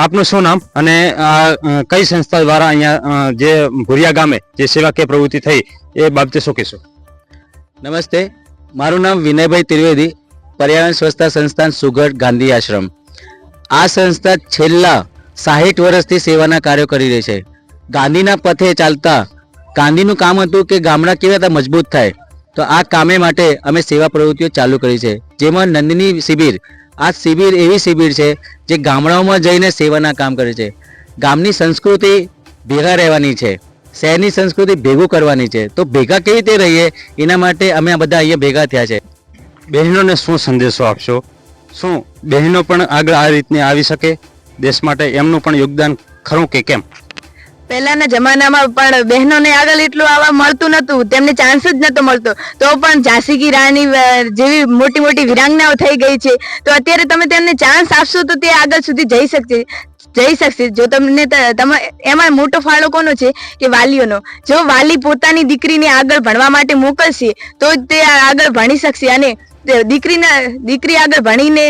આપનું શું નામ અને કઈ સંસ્થા દ્વારા અહીંયા જે ભુરિયા ગામે જે સેવાકીય પ્રવૃત્તિ થઈ એ બાબતે શું કહેશો? નમસ્તે, મારું નામ વિનયભાઈ ત્રિવેદી, પર્યાવરણ સ્વચ્છતા સંસ્થાન સુગઢ ગાંધી આશ્રમ. આ સંસ્થા છેલ્લા 60 વર્ષથી સેવાના કાર્યો કરી રહી છે. ગાંધીના પથે ચાલતા ગાંધીનું કામ હતું કે ગામડા કેવા રીતે મજબૂત થાય, તો આ કામે માટે અમે સેવા પ્રવૃત્તિઓ ચાલુ કરી છે. જેમાં નંદની શિબિર, આ શિબિર એવી શિબિર છે જે ગામડાઓમાં જઈને સેવાના કામ કરે છે. ગામની સંસ્કૃતિ ભેગા રહેવાની છે, શહેરની સંસ્કૃતિ ભેગું કરવાની છે, તો ભેગા કેવી રીતે રહીએ એના માટે અમે આ બધા અહીંયા ભેગા થયા છે. બહેનોને શું સંદેશો આપશો? શું બહેનો પણ આગળ આ રીતની આવી શકે દેશ માટે? એમનું પણ યોગદાન ખરું કે કેમ? પહેલાના જમાનામાં પણ બહેનોને આગળ એટલું આવવા મળતું નતું, તેમને ચાન્સ જ નતો મળતો. તો પણ ઝાંસી કી રાણી જેવી મોટી મોટી વીરાંગનાઓ થઈ ગઈ છે. તો અત્યારે તમે તેમને ચાન્સ આપશો તો તે આગળ સુધી જઈ શકશે. જો તમને એમાં મોટો ફાળો કોનો છે કે વાલીઓનો. જો વાલી પોતાની દીકરીને આગળ ભણવા માટે મોકલશે તો જ તે આગળ ભણી શકશે, અને દીકરી આગળ ભણીને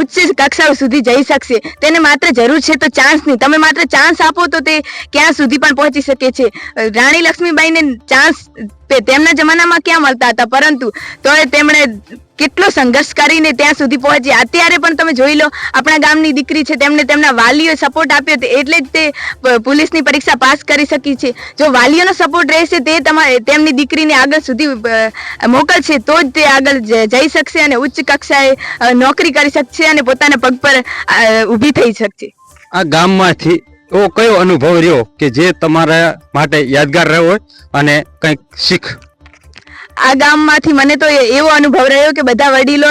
ઉચ્ચ કક્ષાઓ સુધી જઈ શકશે. તેને માત્ર જરૂર છે તો ચાન્સની. તમે માત્ર ચાન્સ આપો તો તે ક્યાં સુધી પણ પહોંચી શકે છે. રાણી લક્ષ્મીબાઈને ચાન્સ તેમના જમાનામાં ક્યાં મળતા હતા, પરંતુ તોય તેમણે કેટલો સંઘર્ષ કરીને ત્યાં સુધી પહોંચી. અત્યારે પણ તમે જોઈ લો, આપણા ગામની દીકરી છે, તેમને તેમના વાલીઓએ સપોર્ટ આપ્યો એટલે જ તે પોલીસની પરીક્ષા પાસ કરી શકી છે. જો વાલીઓનો સપોર્ટ રહેશે, તે તેમની દીકરીને આગળ સુધી મોકલશે તો જ તે આગળ જઈ શકશે અને ઉચ્ચ કક્ષાએ નોકરી કરી શકશે અને પોતાના પગ પર ઊભી થઈ શકશે. આ ગામમાંથી એવો કયો અનુભવ રહ્યો કે જે તમારા માટે યાદગાર રહ્યો હોય અને કંઈક શીખ? આ ગામમાંથી મને તો એવો અનુભવ રહ્યો કે બધા વડીલો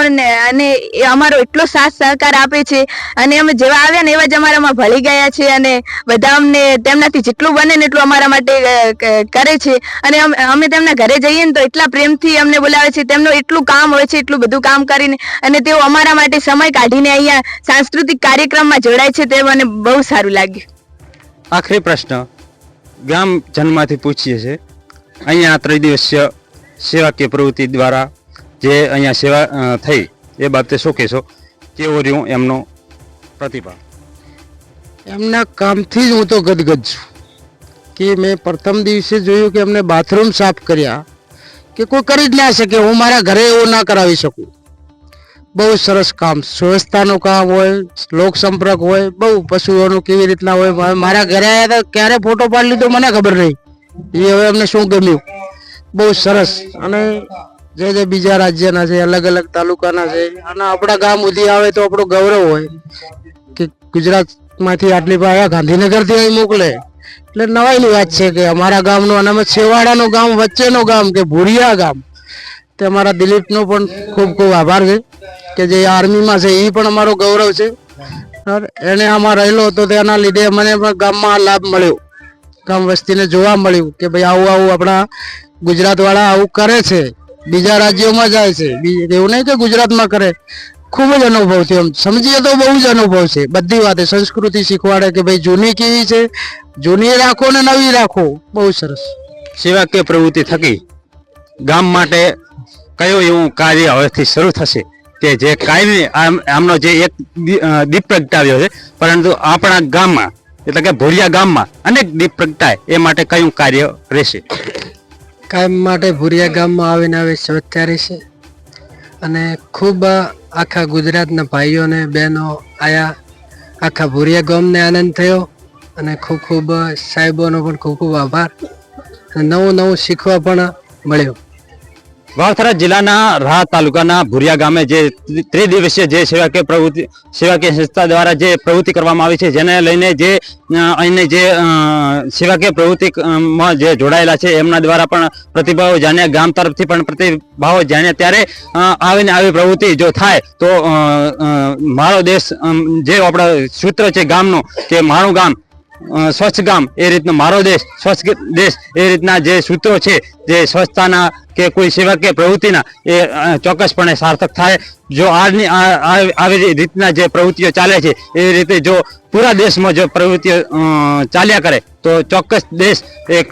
અને અમારો એટલો સાથ સહકાર આપે છે, અને અમે જેવા આવ્યા ને એવા જ અમારામાં ભળી ગયા છે, અને બધા અમને તેમનાથી જેટલું બને ને એટલું અમારા માટે કરે છે. અને અમે તેમના ઘરે જઈએ ને તો એટલા પ્રેમથી અમને બોલાવે છે. તેમનું એટલું કામ હોય છે, એટલું બધું કામ કરીને, અને તેઓ અમારા માટે સમય કાઢીને અહીંયા સાંસ્કૃતિક કાર્યક્રમમાં જોડાય છે. તે મને બહુ સારું લાગ્યું. આખરી પ્રશ્ન ગામ જન્મમાંથી પૂછીએ છીએ, અહીંયા 3 દિવસીય સેવાકીય પ્રવૃત્તિ દ્વારા જે અહીંયા સેવા થઈ એ બાબતે શું કહેશો? કેવો રહ્યું એમનો પ્રતિભાવ? એમના કામથી જ હું તો ગદગદ છું કે મેં પ્રથમ દિવસે જોયું કે એમને બાથરૂમ સાફ કર્યા કે કોઈ કરી જ ના શકે. હું મારા ઘરે એવું ના કરાવી શકું. બહુ સરસ કામ, સ્વચ્છતાનું કામ હોય, લોક સંપર્ક હોય, બહુ પશુઓનું કેવી રીતના હોય. મારા ઘરે આવ્યા હતા, ક્યારે ફોટો પાડી લીધો મને ખબર નહીં. એ હવે એમને શું ગમ્યું, બહુ સરસ. અને જે બીજા રાજ્યના છે, અલગ અલગ તાલુકાના છે, અને આપણા ગામ સુધી આવે તો આપણું ગૌરવ હોય કે ગુજરાતમાંથી આટલી આવ્યા, ગાંધીનગરથી અહીં મોકલે એટલે નવાઈની વાત છે કે અમારા ગામનું, અને અમે છેવાડાનું ગામ, વચ્ચેનું ગામ કે ભુરિયા ગામ. તે અમારા દિલીપનો પણ ખૂબ ખૂબ આભાર છે કે જે આર્મીમાં છે, એ પણ અમારો ગૌરવ છે. એને આમાં રહેલો હતો, તેના લીધે મને પણ ગામમાં લાભ મળ્યો, ગામ વસ્તીને જોવા મળ્યું કે ભાઈ આવું આવું આપણા ગુજરાત વાળા આવું કરે છે, બીજા રાજ્યોમાં જાય છે, એવું નહીં કે ગુજરાતમાં કરે. ખૂબ જ અનુભવ થયો, એમ સમજીએ તો બહુ જ અનુભવ છે. બધી વાતે સંસ્કૃતિ શીખવાડે કે ભાઈ જૂની કેવી છે, જૂની રાખો ને નવી રાખો. બહુ સરસ. સેવાકીય પ્રવૃત્તિ થકી ગામ માટે કયો એવું કાર્ય હવેથી શરૂ થશે કે જે કાયમી આમનો જે એક દીપ પ્રગટાવ્યો છે, પરંતુ આપણા ગામમાં એટલે કે ભુરિયા ગામમાં અનેક દીપ પ્રગટાય એ માટે કયું કાર્ય રહેશે? કાયમ માટે ભુરિયા ગામમાં આવીને આવી સ્વચ્છતા રહેશે, અને ખૂબ આખા ગુજરાતના ભાઈઓને બહેનો આયા, આખા ભુરિયા ગામને આનંદ થયો, અને ખૂબ ખૂબ સાહેબોનો પણ ખૂબ ખૂબ આભાર. નવું નવું શીખવા પણ મળ્યું. વાવથરા જિલ્લાના રાહ તાલુકાના ભુરિયા ગામે જે 3 દિવસીય જે સેવાકીય સંસ્થા દ્વારા જે પ્રવૃત્તિ કરવામાં આવી છે, જેને લઈને જે અહીંને જે સેવાકીય પ્રવૃત્તિમાં જે જોડાયેલા છે એમના દ્વારા પણ પ્રતિભાવો જાણ્યા, ગામ તરફથી પણ પ્રતિભાવો જાણ્યા. ત્યારે આવીને આવી પ્રવૃત્તિ જો થાય તો મારો દેશ, જે આપણા સૂત્ર છે ગામનું કે મારું ગામ સ્વચ્છ ગામ, એ રીતનો મારો દેશ સ્વચ્છ દેશ, એ રીતના જે સૂત્રો છે જે સ્વચ્છતાના કે કોઈ સેવાકીય પ્રવૃત્તિના, એ ચોક્કસપણે સાર્થક થાય. જો આવી રીતના જે પ્રવૃત્તિઓ ચાલે છે એવી રીતે જો પૂરા દેશમાં જો પ્રવૃત્તિઓ ચાલ્યા કરે તો ચોક્કસ દેશ એક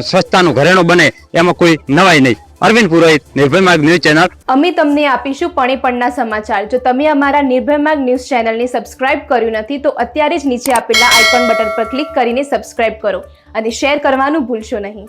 સ્વચ્છતાનું ઘરેણું બને, એમાં કોઈ નવાઈ નહીં. અરવિંદ પુરોહિત, નિર્ભય માર્ગ ન્યૂઝ ચેનલ. અમે તમને આપીશું પળે-પળના સમાચાર. જો તમે અમારા નિર્ભય માર્ગ ન્યૂઝ ચેનલને સબસ્ક્રાઇબ કર્યું નથી તો અત્યારે જ નીચે આપેલા આઇકોન બટન પર ક્લિક કરીને સબસ્ક્રાઇબ કરો અને શેર કરવાનું ભૂલશો નહીં.